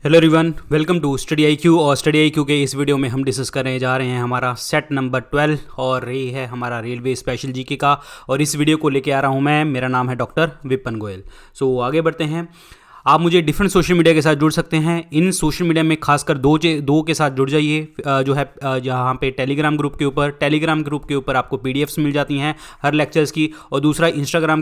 Hello everyone, welcome to study IQ. और study IQ के इस वीडियो में हम डिस्कस करने जा रहे हैं हमारा सेट नंबर 12 और ये है हमारा रेलवे स्पेशल जीके का। और इस वीडियो को लेके आ रहा हूँ मैं, मेरा नाम है डॉक्टर विपिन गोयल। सो आगे बढ़ते हैं। आप मुझे डिफरेंट सोशल मीडिया के साथ जुड़ सकते हैं। इन सोशल मीडिया में खासकर दो के साथ जुड़ जाइए, जो है यहाँ पे टेलीग्राम ग्रुप के ऊपर आपको पीडीएफ्स मिल जाती हैं हर लेक्चर्स की। और दूसरा इंस्टाग्राम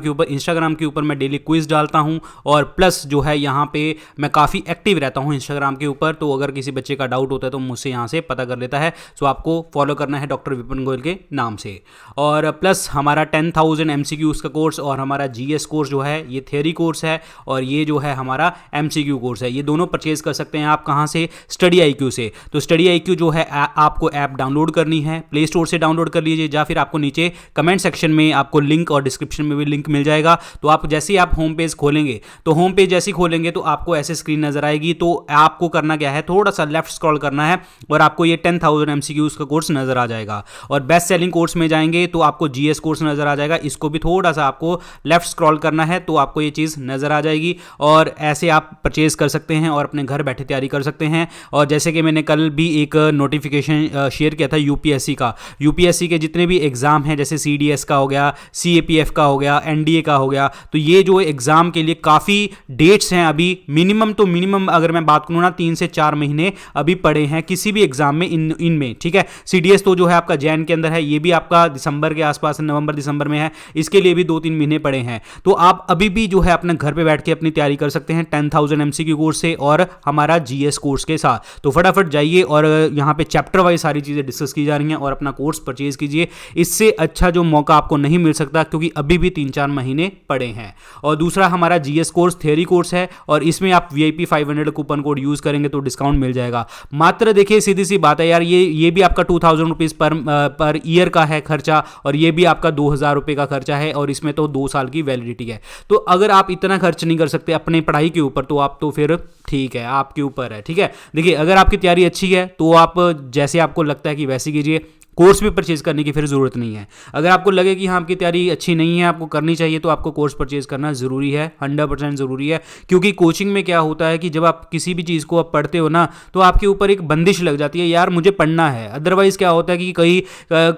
के ऊपर मैं डेली क्विज डालता हूँ। और प्लस जो है यहाँ पे मैं काफ़ी एक्टिव रहता हूँ इंस्टाग्राम के ऊपर। तो अगर किसी बच्चे का डाउट होता है तो मुझसे यहाँ से पता कर लेता है। सो आपको फॉलो करना है डॉक्टर विपिन गोयल के नाम से। और प्लस हमारा 10,000 MCQs का कोर्स और हमारा GS कोर्स जो है ये थियरी कोर्स है, और ये जो है हमारा MCQ कोर्स है। ये दोनों परचेज कर सकते हैं आप कहाँ से? स्टडी आईक्यू से। तो स्टडी आईक्यू जो है आपको ऐप डाउनलोड करनी है, प्ले स्टोर से डाउनलोड कर लीजिए, या फिर आपको नीचे कमेंट सेक्शन में आपको लिंक और डिस्क्रिप्शन में भी लिंक मिल जाएगा। तो आप जैसे ही आप होम पेज खोलेंगे तो होम पेज जैसे ही खोलेंगे तो आपको ऐसे स्क्रीन नजर आएगी। तो आपको करना क्या है, थोड़ा सा लेफ्ट स्क्रॉल करना है और आपको ये 10,000 MCQs का कोर्स नजर आ जाएगा। और बेस्ट सेलिंग कोर्स में जाएंगे तो आपको GS कोर्स नजर आ जाएगा। इसको भी थोड़ा सा आपको लेफ्ट स्क्रॉल करना है तो आपको ये चीज़ नजर आ जाएगी। और ऐसे आप परचेज कर सकते हैं और अपने घर बैठे तैयारी कर सकते हैं। और जैसे कि मैंने कल भी एक नोटिफिकेशन शेयर किया था यूपीएससी के जितने भी एग्जाम हैं, जैसे CDS का हो गया, CAPF का हो गया, NDA का हो गया, तो ये जो एग्जाम के लिए काफ़ी डेट्स हैं अभी। मिनिमम अगर मैं बात करूँ ना 3 से 4 महीने अभी पड़े हैं किसी भी एग्जाम में इनमें, ठीक है। CDS तो जो है आपका जैन के अंदर है, ये भी आपका दिसंबर के आसपास, नवंबर दिसंबर में है। इसके लिए भी 2-3 महीने पड़े हैं। तो आप अभी भी जो है अपने घर पे बैठ के अपनी तैयारी कर सकते हैं 10,000 MCQ कोर्स से और हमारा GS कोर्स के साथ। तो फटाफट जाइए और यहाँ पे चैप्टर वाइज सारी चीज़ें डिस्कस की जा रही हैं और अपना कोर्स परचेज कीजिए। इससे अच्छा जो मौका आपको नहीं मिल सकता, क्योंकि अभी भी 3-4 महीने पड़े हैं। और दूसरा हमारा GS कोर्स थियरी कोर्स है, और इसमें आप VIP 500 कूपन कोड यूज करेंगे तो डिस्काउंट मिल जाएगा। मात्र देखिए, सीधी सी बात है यार, ये भी आपका 2,000 रुपीज़ पर ईयर का है खर्चा, और ये भी आपका 2,000 रुपये का खर्चा है, और इसमें तो 2 साल की वैलिडिटी है। तो अगर आप इतना खर्च नहीं कर सकते अपने पढ़ाई के ऊपर तो आप तो फिर ठीक है, आपके ऊपर है, ठीक है। देखिए, अगर आपकी तैयारी अच्छी है तो आप जैसे आपको लगता है कि वैसे कीजिए, कोर्स भी परचेज करने की फिर ज़रूरत नहीं है। अगर आपको लगे कि हाँ आपकी तैयारी अच्छी नहीं है, आपको करनी चाहिए, तो आपको कोर्स परचेज करना ज़रूरी है, 100% ज़रूरी है। क्योंकि कोचिंग में क्या होता है कि जब आप किसी भी चीज़ को आप पढ़ते हो ना, तो आपके ऊपर एक बंदिश लग जाती है, यार मुझे पढ़ना है। अदरवाइज़ क्या होता है कि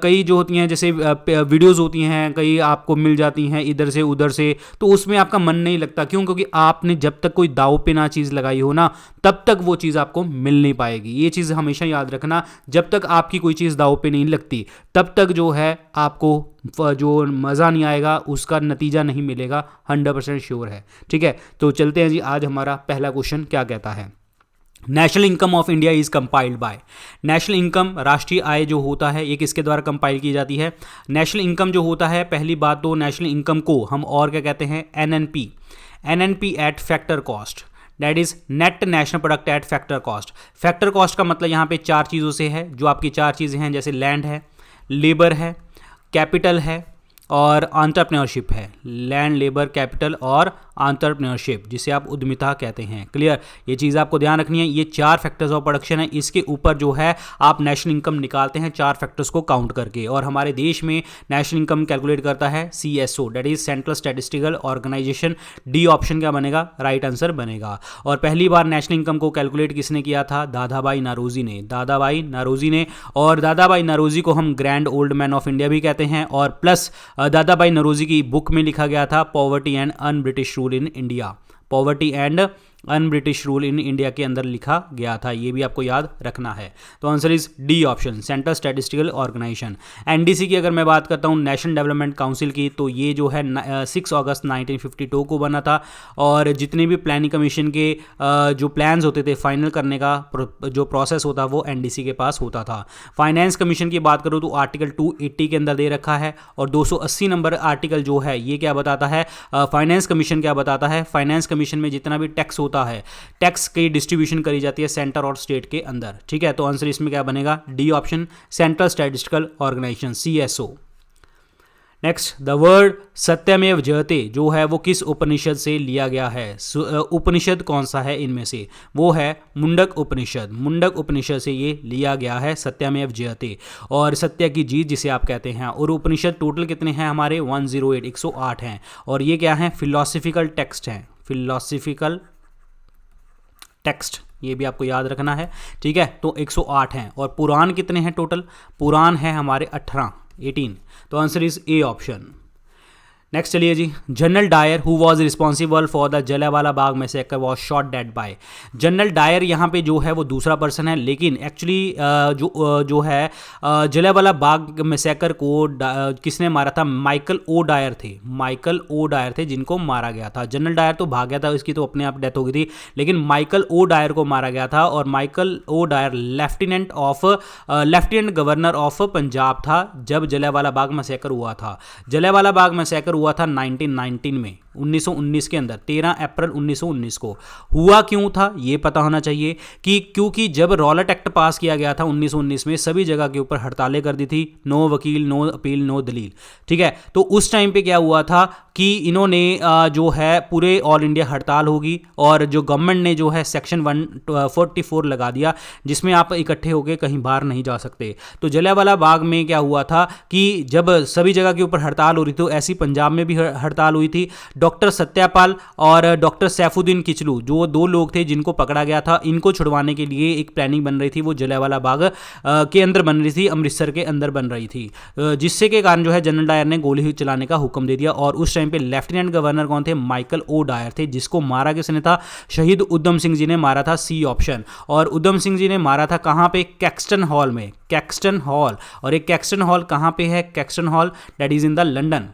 कई जो होती हैं, जैसे वीडियोज़ होती हैं, कई आपको मिल जाती हैं इधर से उधर से, तो उसमें आपका मन नहीं लगता। क्यों? क्योंकि आपने जब तक कोई दाव पे ना चीज़ लगाई हो ना, तब तक वो चीज़ आपको मिल नहीं पाएगी। ये चीज़ हमेशा याद रखना, जब तक आपकी कोई चीज़ दाव पे नहीं लगती तब तक जो है आपको जो मज़ा नहीं आएगा, उसका नतीजा नहीं मिलेगा, 100% श्योर है, ठीक है। तो चलते हैं जी, आज हमारा पहला क्वेश्चन क्या कहता है। National income of India is compiled bye. National income, राष्ट्रीय आय जो होता है, ये किसके द्वारा कंपाइल की जाती है? नेशनल इनकम जो होता है, पहली बात तो नेशनल इनकम को हम और क्या कहते हैं? NNP eight factor cost, that is net national product at factor cost. Factor cost का मतलब यहाँ पे 4 चीज़ों से है। जो आपकी 4 चीज़ें हैं, जैसे लैंड है, लेबर है, कैपिटल है और एंटरप्रेन्योरशिप है। लैंड, लेबर, कैपिटल और एंटरप्रेन्योरशिप, जिसे आप उद्यमिता कहते हैं। क्लियर? ये चीज़ आपको ध्यान रखनी है। ये 4 फैक्टर्स ऑफ प्रोडक्शन है। इसके ऊपर जो है आप नेशनल इनकम निकालते हैं 4 फैक्टर्स को काउंट करके। और हमारे देश में नेशनल इनकम कैलकुलेट करता है CSO, that is central statistical organisation. D option क्या बनेगा? राइट आंसर बनेगा। और पहली बार नेशनल इनकम को कैलकुलेट किसने किया था? दादाभाई नौरोजी ने। और दादाभाई नौरोजी को हम grand old man of India भी कहते हैं। और प्लस दादाभाई नौरोजी की बुक में लिखा गया था poverty and un British rule in India. Poverty and un British rule in India के अंदर लिखा गया था। ये भी आपको याद रखना है। तो answer is D option, central statistical organisation. NDC की अगर मैं बात करता हूँ, नेशनल डेवलपमेंट काउंसिल की, तो ये जो है 6 अगस्त 1952 को बना था। और जितने भी प्लानिंग कमीशन के जो प्लान्स होते थे फाइनल करने का जो प्रोसेस होता वो NDC के पास होता था। फाइनेंस कमीशन की बात करूँ तो आर्टिकल 280 के अंदर दे रखा है। और 280 नंबर आर्टिकल जो है ये क्या बताता है? फाइनेंस कमीशन क्या बताता है? फाइनेंस कमीशन में जितना भी टैक्स होता है, टैक्स की डिस्ट्रीब्यूशन करी जाती है सेंटर और स्टेट के अंदर, ठीक है। तो आंसर इसमें क्या बनेगा? D option, central statistical organisation, CSO। Next, the word Satyameva Jayate जो है वो किस उपनिषद से लिया गया है? उपनिषद कौन सा है इनमें से? वो है मुंडक उपनिषद। मुंडक उपनिषद से ये लिया गया है सत्यमेव जयते, और सत्य की जीत जिसे आप कहते हैं। और उपनिषद टोटल कितने हैं हमारे? 108 हैं। और ये क्या है? फिलोसफिकल टेक्स्ट हैं, फिलोसफिकल टेक्स्ट, ये भी आपको याद रखना है, ठीक है। तो 108 हैं। और पुराण कितने हैं टोटल? पुराण है हमारे 18। तो answer is A option. Next चलिए जी, General Dyer who was responsible for the Jallianwala Bagh massacre was shot dead by. General Dyer यहाँ पे जो है वो दूसरा पर्सन है, लेकिन एक्चुअली जो है जलियांवाला बाग मैसेकर को किसने मारा था? माइकल ओ डायर थे। माइकल ओ डायर थे जिनको मारा गया था। जनरल डायर तो भाग गया था, इसकी तो अपने आप डेथ हो गई थी, लेकिन माइकल ओ डायर को मारा गया था। और Michael O Dwyer lieutenant governor of Punjab था जब जलियांवाला बाग मैसेकर हुआ था। जलियांवाला बाग मैसेकर हुआ था 1919 में, 1919 के अंदर 13 अप्रैल 1919 को। हुआ क्यों था ये पता होना चाहिए कि क्योंकि जब रॉलेट एक्ट पास किया गया था 1919 में, सभी जगह के ऊपर हड़तालें कर दी थी, नो वकील, नो अपील, नो दलील, ठीक है। तो उस टाइम पे क्या हुआ था कि इन्होंने जो है पूरे ऑल इंडिया हड़ताल होगी, और जो गवर्नमेंट ने जो है सेक्शन 144 लगा दिया, जिसमें आप इकट्ठे होकर कहीं बाहर नहीं जा सकते। तो जलियांवाला बाग में क्या हुआ था कि जब सभी जगह के ऊपर हड़ताल हो रही थी, ऐसी पंजाब में भी हड़ताल हुई थी। डॉक्टर सत्यापाल और डॉक्टर सैफुद्दीन किचलू जो दो लोग थे जिनको पकड़ा गया था, इनको छुड़वाने के लिए एक प्लानिंग बन रही थी, वो जलियांवाला बाग के अंदर बन रही थी, अमृतसर के अंदर बन रही थी, जिससे के कारण जो है जनरल डायर ने गोली चलाने का हुक्म दे दिया। और उस टाइम पे लेफ्टिनेंट गवर्नर कौन थे? माइकल ओ डायर थे, जिसको मारा किसने था? शहीद उधम सिंह जी ने मारा था, सी ऑप्शन। और उधम सिंह जी ने मारा था कहां पे? कैक्सटन हॉल में, कैक्सटन हॉल। और एक कैक्सटन हॉल कहां पे है? Caxton hall that is in the London.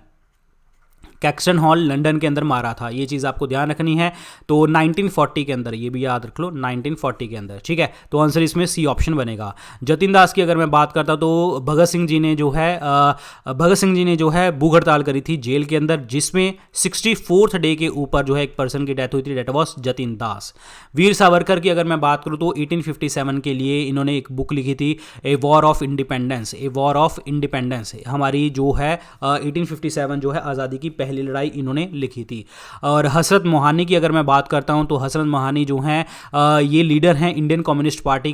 Caxton hall London के अंदर मारा था, ये चीज़ आपको ध्यान रखनी है। तो 1940 के अंदर, ये भी याद रख लो, 1940 के अंदर, ठीक है। तो आंसर इसमें सी ऑप्शन बनेगा। जतिन दास की अगर मैं बात करता तो भगत सिंह जी ने जो है भूख हड़ताल करी थी जेल के अंदर, जिसमें 64th डे के ऊपर जो है एक पर्सन की डेथ हुई थी, डेट वॉज जतिन दास। वीर सावरकर की अगर मैं बात करूँ तो 1857 के लिए इन्होंने एक बुक लिखी थी, a war of independence. A war of independence हमारी जो है 1857 जो है आज़ादी की पहली लड़ाई इन्होंने लिखी थी। और हसरत मोहानी की अगर मैं बात करता हूं तो हसरत मोहानी जो हैं ये लीडर हैं इंडियन कम्युनिस्ट पार्टी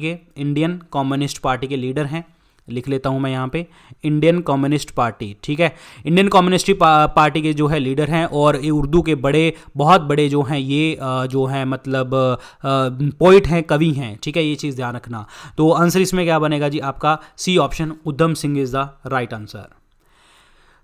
के लीडर हैं। लिख लेता हूं मैं यहाँ पे, इंडियन कम्युनिस्ट पार्टी, ठीक है। इंडियन कम्युनिस्ट पार्टी के जो है लीडर हैं, और ये उर्दू के बहुत बड़े जो हैं ये जो हैं मतलब पोइट हैं, कवि हैं, ठीक है। ये चीज़ ध्यान रखना। तो आंसर इसमें क्या बनेगा जी आपका? C option, Udham Singh is the right answer.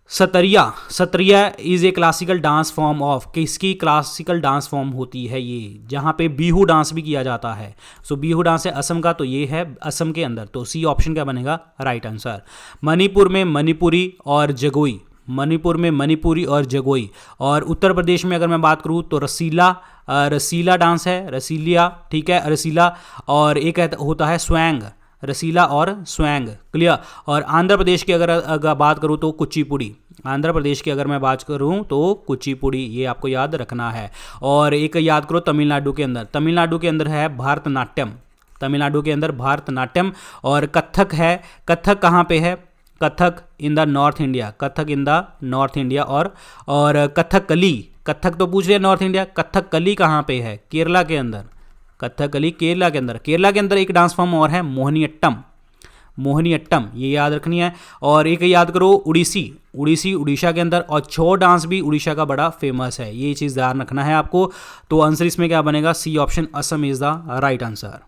Sattriya is a classical dance form of, किसकी क्लासिकल डांस फॉर्म होती है ये? जहाँ पे बिहू डांस भी किया जाता है। सो बिहू डांस है असम का, तो ये है असम के अंदर। तो सी ऑप्शन क्या बनेगा? Right answer. मणिपुर में मणिपुरी और जगोई, मणिपुर में मणिपुरी और जगोई। और उत्तर प्रदेश में अगर मैं बात करूँ तो रसीला डांस है, रसीलिया, ठीक है, रसीला। और एक होता है स्वैंग, रसीला और स्वैंग, क्लियर। और आंध्र प्रदेश की अगर बात करूं तो कुचिपुड़ी, आंध्र प्रदेश की अगर मैं बात करूं तो कुचिपुड़ी, ये आपको याद रखना है। और एक याद करो तमिलनाडु के अंदर है भारतनाट्यम, तमिलनाडु के अंदर भारतनाट्यम। और कथक है, कथक कहाँ पे है? Kathak in the north India, Kathak in the north India. और कथकली, कथक तो पूछ रहे नॉर्थ इंडिया, कथकली कहाँ पे है? केरला के अंदर, कथकली केरला के अंदर। केरला के अंदर एक डांस फॉर्म और है मोहिनीअट्टम, मोहिनीअट्टम, ये याद रखनी है। और एक याद करो उड़ीसी, उड़ीसा के अंदर। और छो डांस भी उड़ीसा का बड़ा फेमस है, ये चीज़ ध्यान रखना है आपको। तो आंसर इसमें क्या बनेगा? C option, Assam is the right answer.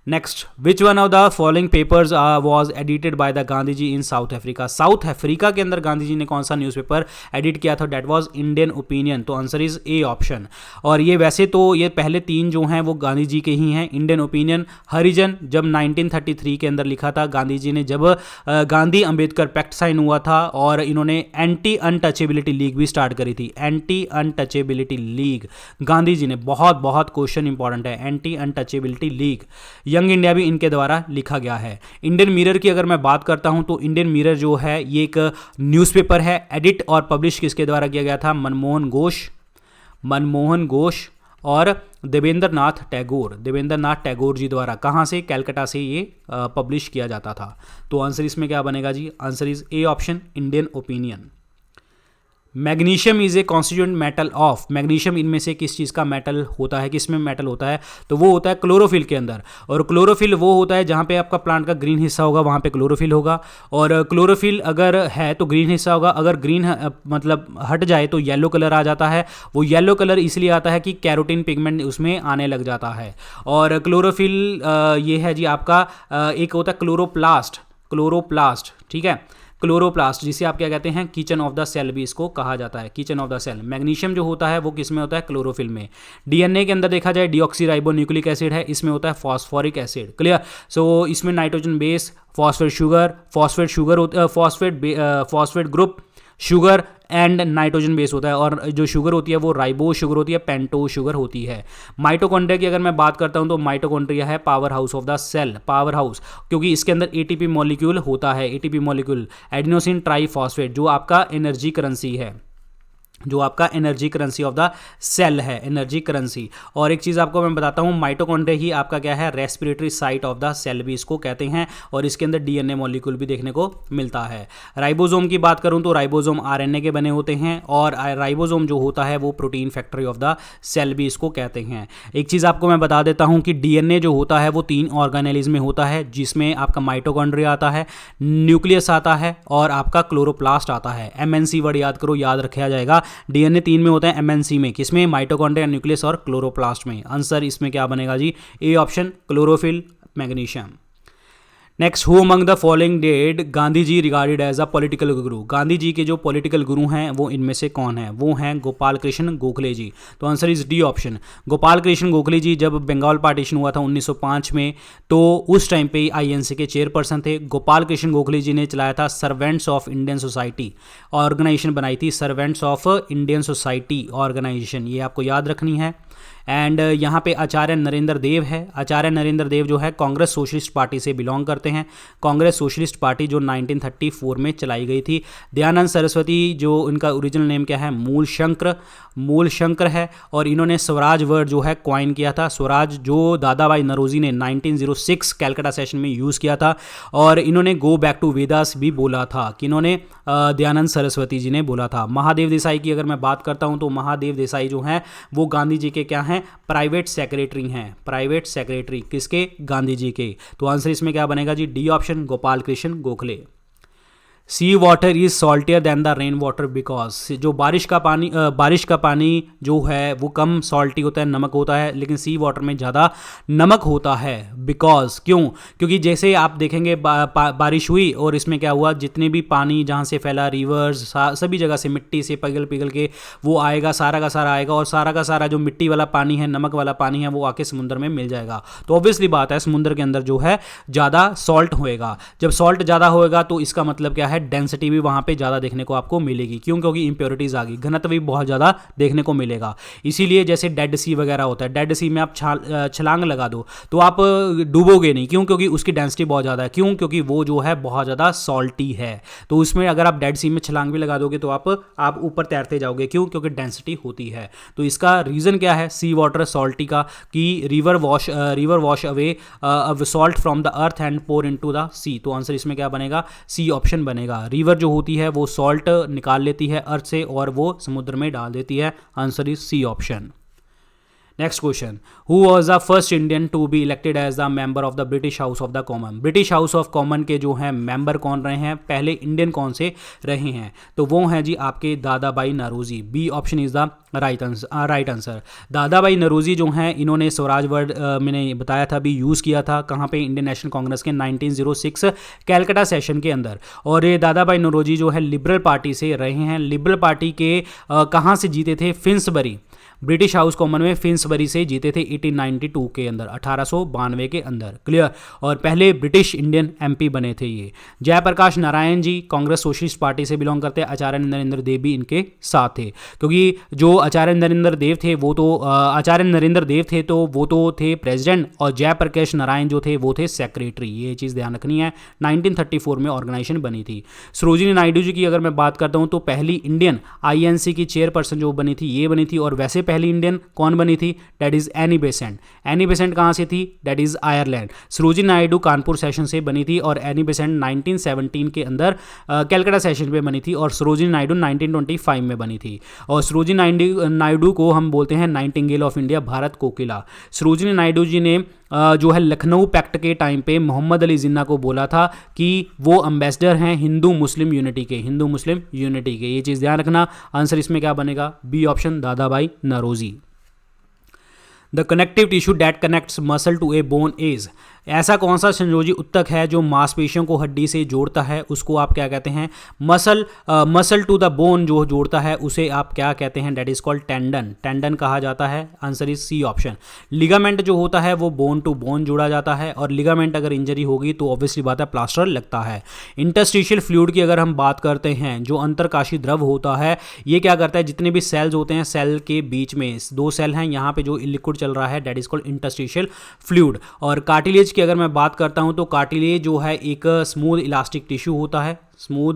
Next, which one of the following papers was edited by the Gandhi ji in South Africa? South Africa के अंदर गांधी जी ने कौन सा न्यूज़पेपर एडिट किया था? That was Indian opinion. तो आंसर इज ए ऑप्शन। और ये वैसे तो ये पहले तीन जो हैं वो गांधी जी के ही हैं, इंडियन ओपिनियन, हरिजन जब 1933 के अंदर लिखा था गांधी जी ने, जब गांधी अंबेडकर पैक्ट साइन हुआ था, और इन्होंने एंटी अनटचेबिलिटी लीग भी स्टार्ट करी थी, anti untouchability league Gandhi ji ने। बहुत क्वेश्चन इंपॉर्टेंट है, anti untouchability league. Young India भी इनके द्वारा लिखा गया है। इंडियन मिरर की अगर मैं बात करता हूं तो इंडियन मिरर जो है ये एक न्यूज़पेपर है, एडिट और पब्लिश किसके द्वारा किया गया था? मनमोहन घोष और देवेंद्र नाथ टैगोर जी द्वारा। कहां से? कैलकाटा से ये पब्लिश किया जाता था। तो आंसर इसमें क्या बनेगा जी? Answer is A option, Indian opinion. Magnesium is a constituent metal of, magnesium इनमें से किस चीज़ का मेटल होता है, किस में मेटल होता है, तो वो होता है क्लोरोफिल के अंदर। और क्लोरोफिल वो होता है जहाँ पे आपका प्लांट का ग्रीन हिस्सा होगा वहाँ पे क्लोरोफिल होगा, और क्लोरोफिल अगर है तो ग्रीन हिस्सा होगा, अगर ग्रीन मतलब हट जाए तो येलो कलर आ जाता है। वो येलो कलर इसलिए आता है कि कैरोटीन पिगमेंट उसमें आने लग जाता है। और क्लोरोफिल ये है जी आपका एक होता है क्लोरोप्लास्ट, क्लोरोप्लास्ट, ठीक है, क्लोरोप्लास्ट, जिसे आप क्या कहते हैं, किचन ऑफ द सेल भी इसको कहा जाता है, kitchen of the cell. Magnesium जो होता है वो किस में होता है, क्लोरोफिल में। डीएनए के अंदर देखा जाए डीऑक्सीराइबोन्यूक्लिक एसिड है, इसमें होता है फॉस्फोरिक एसिड, क्लियर। सो इसमें nitrogen base, phosphate sugar, phosphate group, sugar and nitrogen base होता है, और जो शुगर होती है वो राइबोज शुगर होती है, पेंटोज शुगर होती है। माइटोकॉन्ड्रिया की अगर मैं बात करता हूं तो माइटोकॉन्ड्रिया है power house of the cell, power house, क्योंकि इसके अंदर एटीपी मॉलिक्यूल होता है, एटीपी मॉलिक्यूल, एडिनोसिन ट्राइफॉस्फेट, जो आपका एनर्जी करेंसी है, जो आपका energy currency of the cell है, एनर्जी करेंसी। और एक चीज़ आपको मैं बताता हूँ, माइटोकॉन्ड्रिया ही आपका क्या है, respiratory site of the cell भी इसको कहते हैं, और इसके अंदर डीएनए मॉलिक्यूल भी देखने को मिलता है। राइबोसोम की बात करूँ तो राइबोसोम आरएनए के बने होते हैं, और राइबोसोम जो होता है वो protein factory of the cell भी इसको कहते हैं। एक चीज़ आपको मैं बता देता हूँ कि डीएनए जो होता है वो 3 ऑर्गेनेलिज्म में होता है, जिसमें आपका माइटोकॉन्ड्रिया आता है, न्यूक्लियस आता है, और आपका क्लोरोप्लास्ट आता है। एमएनसी वर्ड याद करो, याद रखा जाएगा। डीएनए 3 में होता है, एमएनसी में किसमें, माइटोकॉन्ड्रिया, न्यूक्लियस और क्लोरोप्लास्ट में। आंसर इसमें क्या बनेगा जी, A option, chlorophyll, magnesium. Next, who among the following did Gandhi ji regarded as a political guru, Gandhi ji के जो पॉलिटिकल गुरु हैं वो इनमें से कौन है, वो हैं गोपाल कृष्ण गोखले जी। तो answer is D option, Gopal Krishna Gokhale ji. जब बंगाल पार्टीशन हुआ था 1905 में, तो उस टाइम पे आईएनसी के चेयरपर्सन थे। गोपाल कृष्ण गोखले जी ने चलाया था servants of Indian society organization बनाई थी, servants of Indian society organization, ये आपको याद रखनी है। एंड यहाँ पे आचार्य नरेंद्र देव है, आचार्य नरेंद्र देव जो है कांग्रेस सोशलिस्ट पार्टी से बिलोंग करते हैं, कांग्रेस सोशलिस्ट पार्टी जो 1934 में चलाई गई थी। दयानंद सरस्वती जो इनका ओरिजिनल नेम क्या है, मूल शंकर है, और इन्होंने स्वराज वर्ड जो है क्वाइन किया था, स्वराज जो दादाभाई नौरोजी ने 1906 कैलकाटा सेशन में यूज़ किया था। और इन्होंने गो बैक टू वेदास भी बोला था, कि इन्होंने दयानंद सरस्वती जी ने बोला था। महादेव देसाई की अगर मैं बात करता हूं तो महादेव देसाई जो हैं वो गांधी जी के क्या हैं, प्राइवेट सेक्रेटरी हैं, प्राइवेट सेक्रेटरी किसके, गांधी जी के। तो आंसर इसमें क्या बनेगा जी, D option, Gopal Krishna Gokhale. Sea water is saltier than the rain water because, जो बारिश का पानी जो है वो कम सॉल्टी होता है, नमक होता है, लेकिन सी वाटर में ज़्यादा नमक होता है। बिकॉज क्यों, क्योंकि जैसे आप देखेंगे बारिश हुई और इसमें क्या हुआ, जितने भी पानी जहाँ से फैला, रिवर्स सभी जगह से मिट्टी से पिघल के वो आएगा, सारा का सारा आएगा, और सारा का सारा जो मिट्टी वाला पानी है, नमक वाला पानी है, वो आके समुद्र में मिल जाएगा। तो ऑब्वियसली बात है समुद्र के अंदर जो है ज़्यादा सॉल्ट होएगा। जब सॉल्ट ज़्यादा होएगा तो इसका मतलब क्या है, डेंसिटी भी वहां पे ज्यादा देखने को आपको मिलेगी। क्यों, क्योंकि इंप्योरिटीज आ गई, घनत्व भी बहुत ज्यादा देखने को मिलेगा। इसीलिए जैसे डेड सी वगैरह होता है, डेड सी में आप छलांग लगा दो तो आप डूबोगे नहीं, क्यों, क्योंकि उसकी डेंसिटी बहुत ज्यादा है। क्यों, क्योंकि वो जो है बहुत ज्यादा सॉल्टी है। तो उसमें अगर आप डेड सी में छलांग भी लगा दोगे तो आप ऊपर तैरते जाओगे। क्यों, क्योंकि डेंसिटी होती है। तो इसका रीजन क्या है, सी वाटर सॉल्टी का, कि river wash away salt from the earth and pour into the sea. तो आंसर इसमें क्या बनेगा, सी ऑप्शन बनेगा। रिवर जो होती है वो सॉल्ट निकाल लेती है अर्थ से और वो समुद्र में डाल देती है। Answer is C option. Next question, who was the first Indian to be elected as the member of the British house of the common. British house of common के जो हैं मेंबर कौन रहे हैं, पहले इंडियन कौन से रहे हैं, तो वो हैं जी आपके Dadabhai Naoroji. B option is the right answer. Dadabhai Naoroji जो हैं इन्होंने स्वराज वर्ड मैंने बताया था भी यूज़ किया था, कहाँ पे, इंडियन नेशनल कांग्रेस के 1906 कैलकाटा सेशन के अंदर। और ये दादाभाई नौरोजी जो है लिबरल पार्टी से रहे हैं। लिबरल पार्टी के कहाँ से जीते थे, फिन्सबरी, ब्रिटिश हाउस कॉमन में फिन्सबरी से जीते थे 1892 के अंदर, 1892 के अंदर, क्लियर। और पहले ब्रिटिश इंडियन एमपी बने थे ये। जयप्रकाश नारायण जी कांग्रेस सोशलिस्ट पार्टी से बिलोंग करते हैं। आचार्य नरेंद्र देव भी इनके साथ थे, क्योंकि जो आचार्य नरेंद्र देव थे वो तो थे प्रेसिडेंट, और जयप्रकाश नारायण जो थे वो थे सेक्रेटरी। ये चीज़ ध्यान रखनी है। 1934 में ऑर्गेनाइजेशन बनी थी। सरोजिनी नायडू जी की अगर मैं बात करता हूँ तो पहली इंडियन आईएनसी की चेयरपर्सन जो बनी थी ये बनी थी। और वैसे पहली इंडियन कौन बनी थी? That is Annie Besant. Annie Besant कहाँ से थी? That is Ireland. Sarojini Naidu Kanpur session से बनी थी और एनी बेसेंट 1917 के अंदर कैलकाटा सेशन पे बनी थी और सरोजिनी नायडू 1925 में बनी थी। और सरोजिनी नायडू को हम बोलते हैं नाइटिंगेल ऑफ इंडिया, भारत कोकिला। सरोजिनी नायडू जी ने जो है लखनऊ पैक्ट के टाइम पे मोहम्मद अली जिन्ना को बोला था कि वो एम्बेसडर हैं हिंदू मुस्लिम यूनिटी के, हिंदू मुस्लिम यूनिटी के। ये चीज़ ध्यान रखना। आंसर इसमें क्या बनेगा? B option, Dadabhai Naoroji. The connective tissue that connects muscle to a bone is, ऐसा कौन सा संयोजी उत्तक है जो मांसपेशियों को हड्डी से जोड़ता है? उसको आप क्या कहते हैं? मसल टू द बोन जो जोड़ता है उसे आप क्या कहते हैं? That is called tendon. Tendon कहा जाता है। Answer is C option. Ligament जो होता है वो बोन टू बोन जोड़ा जाता है और लिगामेंट अगर इंजरी होगी तो ऑब्वियसली बात है प्लास्टर लगता है। इंटरस्टिशियल फ्लूइड की अगर हम बात करते हैं, जो अंतरकाशी द्रव होता है, ये क्या करता है? जितने भी सेल्स होते हैं, सेल के बीच में दो सेल हैं, यहाँ पे जो लिक्विड चल रहा है that is called interstitial fluid. और कार्टिलेज की अगर मैं बात करता हूं तो कार्टिलेज जो है एक स्मूथ इलास्टिक टिश्यू होता है। स्मूथ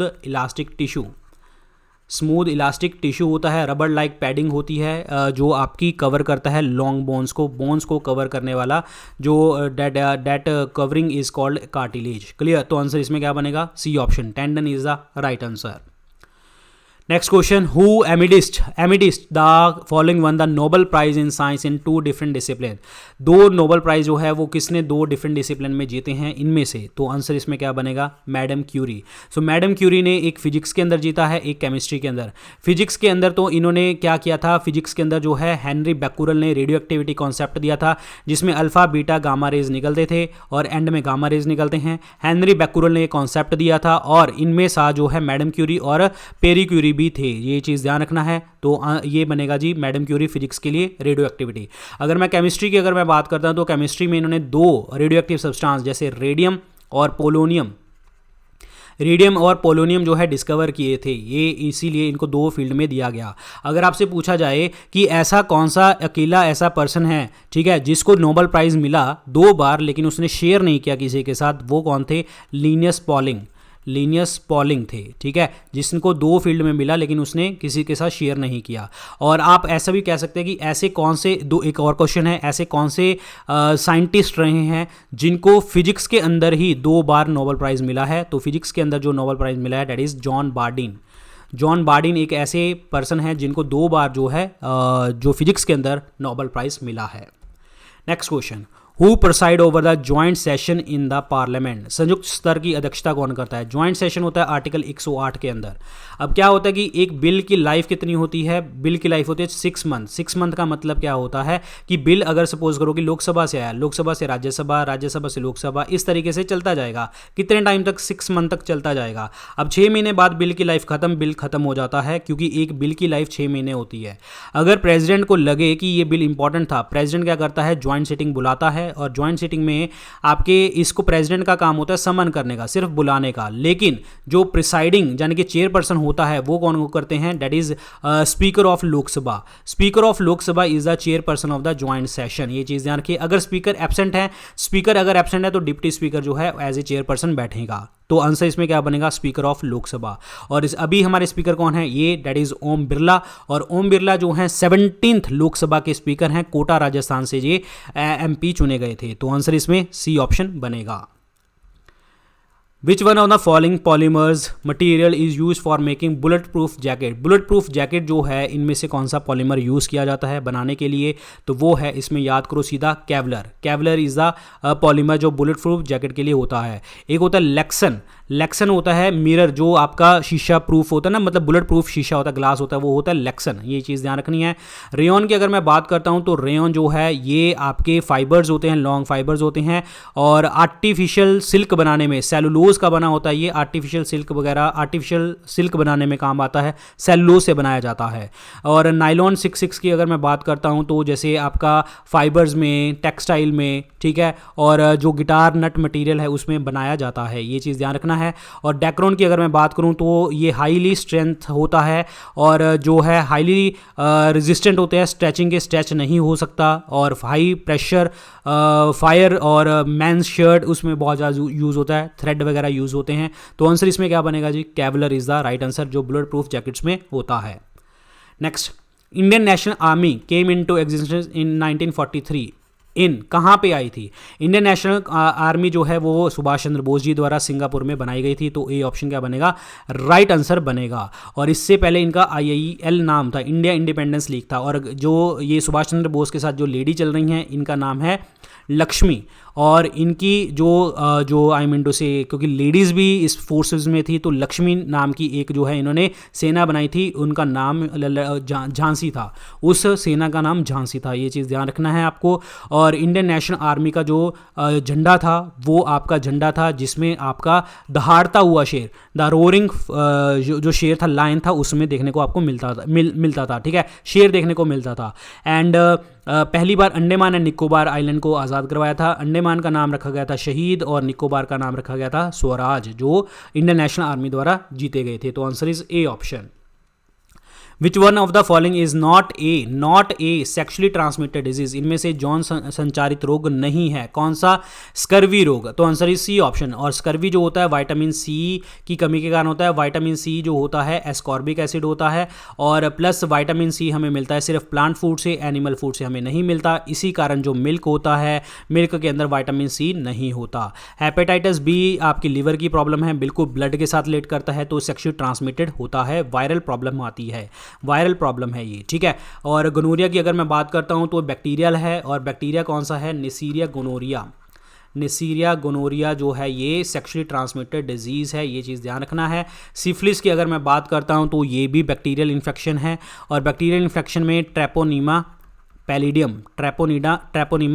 इलास्टिक टिश्यू होता है। रबर लाइक पैडिंग होती है जो आपकी कवर करता है लॉन्ग बोन्स को कवर करने वाला जो that covering is called cartilage. Clear? तो आंसर इसमें क्या बनेगा? C option, tendon is the right answer. Next question, who amidst the following won the Nobel prize in science in 2 different discipline. 2 Nobel prize जो है वो किसने 2 different discipline में जीते हैं इनमें से? तो आंसर इसमें क्या बनेगा? Madam Curie. So madam Curie ने एक फिजिक्स के अंदर जीता है, एक केमिस्ट्री के अंदर। फिजिक्स के अंदर तो इन्होंने क्या किया था? फिजिक्स के अंदर जो है हेनरी बैकुरल ने रेडियो एक्टिविटी कॉन्सेप्ट दिया था जिसमें अल्फा बीटा गामा रेज निकलते थे और एंड में गामा रेज निकलते हैं। हेनरी बैकुरल ने कॉन्सेप्ट दिया था और इनमें सा जो है मैडम क्यूरी और पेरी क्यूरी भी थे। ये चीज़ ध्यान रखना है। तो ये बनेगा जी मैडम क्यूरी फिजिक्स के लिए रेडियो एक्टिविटी। अगर मैं केमिस्ट्री की अगर मैं बात करता हूं तो केमिस्ट्री में इन्होंने 2 रेडियो एक्टिव सब्सटेंस जैसे रेडियम और पोलोनियम जो है डिस्कवर किए थे। ये इसीलिए इनको 2 फील्ड में दिया गया। अगर आपसे पूछा जाए कि ऐसा कौन सा अकेला ऐसा पर्सन है, ठीक है, जिसको नोबेल प्राइज मिला 2 बार लेकिन उसने शेयर नहीं किया किसी के साथ, वो कौन थे? लिनियस पॉलिंग थे। ठीक है, जिसको 2 फील्ड में मिला लेकिन उसने किसी के साथ शेयर नहीं किया। और आप ऐसा भी कह सकते हैं कि ऐसे कौन से एक और क्वेश्चन है, ऐसे कौन से साइंटिस्ट रहे हैं जिनको फिजिक्स के अंदर ही 2 बार नोबेल प्राइज मिला है? तो फिजिक्स के अंदर जो नोबेल प्राइज मिला है डेट इज जॉन बार्डिन एक ऐसे पर्सन है जिनको 2 बार जो है जो फिजिक्स के अंदर नोबेल प्राइज मिला है। Next question, who preside over the joint session in the parliament. संयुक्त स्तर की अध्यक्षता कौन करता है? ज्वाइंट सेशन होता है आर्टिकल 108 के अंदर। अब क्या होता है कि एक बिल की लाइफ कितनी होती है? बिल की लाइफ होती है 6 मंथ। 6 मंथ का मतलब क्या होता है कि बिल अगर सपोज करो कि लोकसभा से आया, लोकसभा से राज्यसभा, राज्यसभा से लोकसभा, इस तरीके से चलता जाएगा। कितने टाइम तक? 6 मंथ तक चलता जाएगा। अब 6 महीने बाद बिल की लाइफ खत्म, बिल खत्म हो जाता है क्योंकि एक बिल की लाइफ 6 महीने होती है। अगर प्रेसिडेंट को लगे कि ये बिल इंपॉर्टेंट था, प्रेसिडेंट क्या करता है? ज्वाइंट सिटिंग बुलाता है और ज्वाइंट सिटिंग में आपके इसको प्रेसिडेंट का काम होता है समन करने का, सिर्फ बुलाने का। लेकिन जो प्रिसाइडिंग यानी कि चेयरपर्सन होता है वो कौन करते हैं? That is speaker of Lok Sabha. Speaker of Lok Sabha is the chairperson of the joint session. ये चीज ध्यान रखिए। अगर स्पीकर एब्सेंट है तो डिप्टी स्पीकर जो है एज ए चेयरपर्सन बैठेगा। तो आंसर इसमें क्या बनेगा? Speaker of Lok Sabha. और अभी हमारे स्पीकर कौन है? ये दैट इज ओम बिरला। और ओम बिरला जो हैं 17th लोकसभा के स्पीकर हैं। कोटा राजस्थान से ये एमपी चुने गए थे। तो आंसर इसमें सी ऑप्शन बनेगा। विच one of the following polymers material is use for making bullet proof jacket. Bullet proof jacket जो है इनमें से कौन सा पॉलीमर यूज़ किया जाता है बनाने के लिए? तो वो है, इसमें याद करो सीधा, केवलर इज द पॉलीमर जो बुलेट प्रूफ जैकेट के लिए होता है। एक होता है लेक्सन होता है मिरर, जो आपका शीशा प्रूफ होता है ना, मतलब बुलेट प्रूफ शीशा होता है, ग्लास होता है, वो होता है लेक्सन। ये चीज़ ध्यान रखनी है। रेयन की अगर मैं बात करता हूँ तो रेयन जो है ये आपके फाइबर्स होते हैं, लॉन्ग फाइबर्स होते हैं। और आर्टिफिशियल सिल्क बनाने में सेलुलोज का बना होता है ये। आर्टिफिशियल सिल्क बनाने में काम आता है, सेलुलोज से बनाया जाता है। और नाइलॉन 66 की अगर मैं बात करता हूँ तो जैसे आपका फाइबर्स में, टेक्सटाइल में, ठीक है, और जो गिटार नट मटेरियल है उसमें बनाया जाता है। ये चीज़ ध्यान रखना है। और डेक्रोन की अगर मैं बात करूं तो ये हाईली स्ट्रेंथ होता है और जो है हाईली रेजिस्टेंट होते हैं, स्ट्रेचिंग के स्ट्रेच नहीं हो सकता। और हाई प्रेशर फायर और मेंस शर्ट उसमें बहुत ज़्यादा यूज़ होता है, थ्रेड वगैरह यूज़ होते हैं। तो आंसर इसमें क्या बनेगा जी? Kevlar is the right answer, जो बुलेट प्रूफ जैकेट्स में होता है। Next, Indian National Army came into existence in 1943 in कहाँ पे आई थी? इंडियन नेशनल आर्मी जो है वो सुभाष चंद्र बोस जी द्वारा सिंगापुर में बनाई गई थी, तो ए ऑप्शन क्या बनेगा? राइट आंसर बनेगा। और इससे पहले इनका IIL नाम था, इंडिया इंडिपेंडेंस लीग था, और जो ये सुभाष चंद्र बोस के साथ जो लेडी चल रही हैं इनका नाम है लक्ष्मी। और इनकी जो आई मीन टू से, क्योंकि लेडीज़ भी इस फोर्सेस में थी, तो लक्ष्मी नाम की एक जो है इन्होंने सेना बनाई थी, उनका नाम झांसी था, उस सेना का नाम झांसी था, ये चीज़ ध्यान रखना है आपको। और इंडियन नेशनल आर्मी का जो झंडा था वो आपका झंडा था जिसमें आपका दहाड़ता हुआ शेर, द रोरिंग जो शेर था, लायन था, उसमें देखने को आपको मिलता था, ठीक है, शेर देखने को मिलता था। एंड पहली बार अंडमान एंड निकोबार आइलैंड को आज़ाद करवाया था। अंडमान का नाम रखा गया था शहीद और निकोबार का नाम रखा गया था स्वराज, जो इंडियन नेशनल आर्मी द्वारा जीते गए थे। तो answer is A option. Which one of the following is not a sexually transmitted disease? इनमें से जौन संचारित रोग नहीं है, कौन सा? स्कर्वी रोग। तो आंसर इज सी ऑप्शन। और स्कर्वी जो होता है विटामिन सी की कमी के कारण होता है। विटामिन सी जो होता है एस्कॉर्बिक एसिड होता है, और प्लस विटामिन सी हमें मिलता है सिर्फ प्लांट फूड से, एनिमल फूड से हमें नहीं मिलता। इसी कारण जो मिल्क होता है, मिल्क के अंदर विटामिन सी नहीं होता। हेपेटाइटिस बी आपकी लीवर की प्रॉब्लम है, बिल्कुल ब्लड के साथ रिलेट करता है, तो सेक्सुअली ट्रांसमिटेड होता है, वायरल प्रॉब्लम आती है, वायरल प्रॉब्लम है ये, ठीक है। और गोनोरिया की अगर मैं बात करता हूं तो बैक्टीरियल है, और बैक्टीरिया कौन सा है? नेसीरिया गोनोरिया। नेसीरिया गोनोरिया जो है ये सेक्सुअली ट्रांसमिटेड डिजीज़ है, ये चीज़ ध्यान रखना है। सिफिलिस की अगर मैं बात करता हूं तो ये भी बैक्टीरियल इन्फेक्शन है, और बैक्टीरियल इन्फेक्शन में ट्रेपोनीमा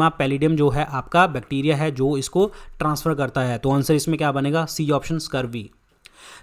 पैलिडियम जो है आपका बैक्टीरिया है जो इसको ट्रांसफ़र करता है। तो आंसर इसमें क्या बनेगा? C option, scurvy.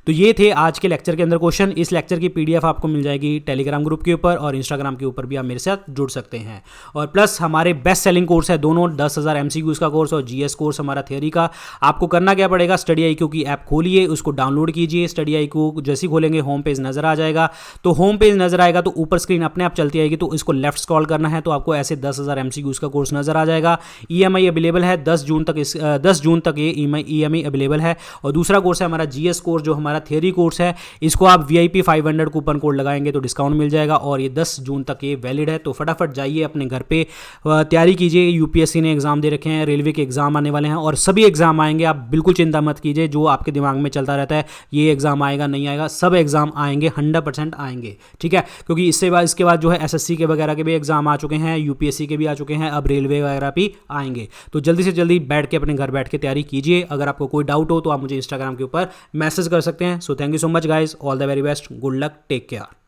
तो ये थे आज के लेक्चर के अंदर क्वेश्चन। इस लेक्चर की PDF आपको मिल जाएगी टेलीग्राम ग्रुप के ऊपर, और इंस्टाग्राम के ऊपर भी आप मेरे साथ जुड़ सकते हैं। और प्लस हमारे बेस्ट सेलिंग कोर्स है दोनों, 10,000 MCQs का कोर्स और GS कोर्स हमारा थियोरी का। आपको करना क्या पड़ेगा? स्टडी IQ की ऐप खोलिए, उसको डाउनलोड कीजिए। स्टडी IQ जैसे ही खोलेंगे होम पेज नजर आ जाएगा, तो होम पेज नजर आएगा तो ऊपर स्क्रीन अपने आप चलती आएगी, तो इसको लेफ्ट स्क्रॉल करना है, तो आपको ऐसे 10,000 MCQs का कोर्स नजर आ जाएगा। EMI अवेलेबल है 10 जून तक ये EMI अवेलेबल है। और दूसरा कोर्स है हमारा GS कोर्स, जो हमारा थियोरी कोर्स है। इसको आप VIP 500 कूपन कोड लगाएंगे तो डिस्काउंट मिल जाएगा, और ये 10 जून तक ये वैलिड है। तो फटाफट जाइए अपने घर पे तैयारी कीजिए। UPSC ने एग्जाम दे रखे हैं, रेलवे के एग्जाम आने वाले हैं, और सभी एग्जाम आएंगे, आप बिल्कुल चिंता मत कीजिए। जो आपके दिमाग में चलता रहता है ये एग्जाम आएगा नहीं आएगा, सब एग्जाम आएंगे, 100% आएंगे, ठीक है। क्योंकि इसके बाद जो है SSC के वगैरह के भी एग्जाम आ चुके हैं, UPSC के भी आ चुके हैं, अब रेलवे वगैरह भी आएंगे। तो जल्दी से जल्दी बैठ के अपने घर बैठ के तैयारी कीजिए। अगर आपको कोई डाउट हो तो आप मुझे इंस्टाग्राम के ऊपर मैसेज कर सकते हैं। So thank you so much guys, all the very best, good luck, take care।